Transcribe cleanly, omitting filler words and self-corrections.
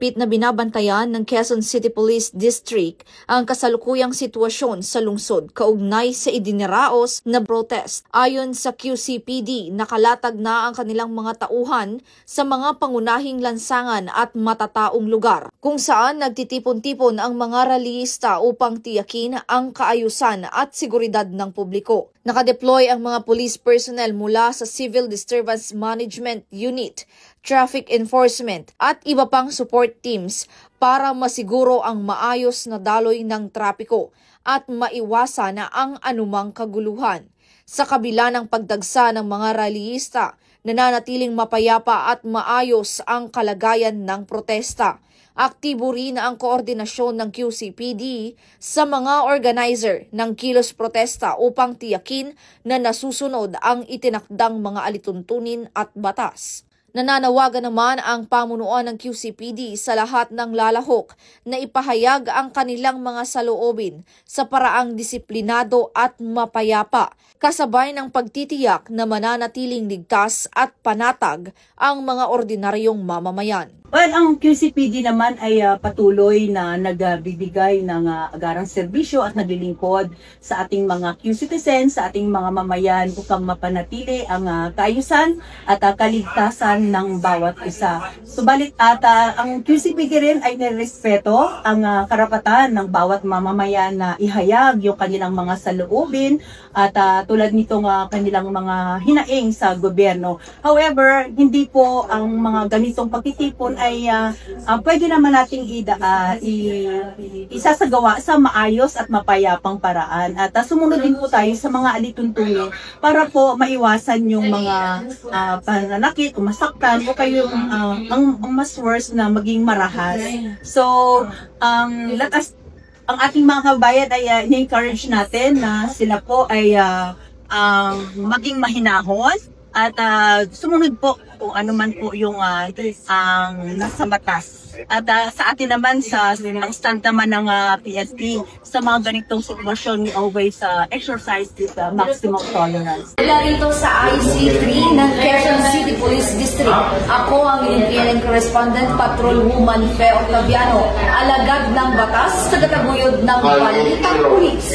Mahigpit na binabantayan ng Quezon City Police District ang kasalukuyang sitwasyon sa lungsod kaugnay sa idiniraos na protest. Ayon sa QCPD, nakalatag na ang kanilang mga tauhan sa mga pangunahing lansangan at matataong lugar kung saan nagtitipon-tipon ang mga rallyista upang tiyakin ang kaayusan at seguridad ng publiko. Nakadeploy ang mga police personnel mula sa Civil Disturbance Management Unit, Traffic Enforcement at iba pang support teams para masiguro ang maayos na daloy ng trapiko at maiwasan na ang anumang kaguluhan. Sa kabila ng pagdagsa ng mga rallyista, nananatiling mapayapa at maayos ang kalagayan ng protesta. Aktibo rin ang koordinasyon ng QCPD sa mga organizer ng kilos protesta upang tiyakin na nasusunod ang itinakdang mga alituntunin at batas. Nananawagan naman ang pamunuan ng QCPD sa lahat ng lalahok na ipahayag ang kanilang mga saloobin sa paraang disiplinado at mapayapa, kasabay ng pagtitiyak na mananatiling ligtas at panatag ang mga ordinaryong mamamayan. Well, ang QCPD naman ay patuloy na nagbibigay ng agarang serbisyo at naglilingkod sa ating mga Q-citizens, sa ating mga mamayan upang mapanatili ang kaayusan at kaligtasan ng bawat isa. Subalit ang QCPD rin ay nirespeto ang karapatan ng bawat mamamayan na ihayag yung kanilang mga saloobin at tulad nitong kanilang mga hinaing sa gobyerno. However, hindi po ang mga ganitong pagtitipon ay pwede naman nating isasagawa sa maayos at mapayapang paraan. At sumunod din po tayo sa mga alituntunin para po maiwasan yung mga pananakit, masaktan o kayong ang mas worse na maging marahas. So, ang ating mga kabayan ay i-encourage natin na sila po ay maging mahinahon at sumunod po kung ano man po yung nasa batas. At sa atin naman, ang stand naman ng PSP, sa mga ganitong sitwasyon, we always exercise this maximum tolerance. Mula rito sa IC3 ng Quezon City Police District, ako ang inyong correspondent, Patrolwoman Fe Octaviano, alagad ng batas, tagataguyod ng balitang pulis.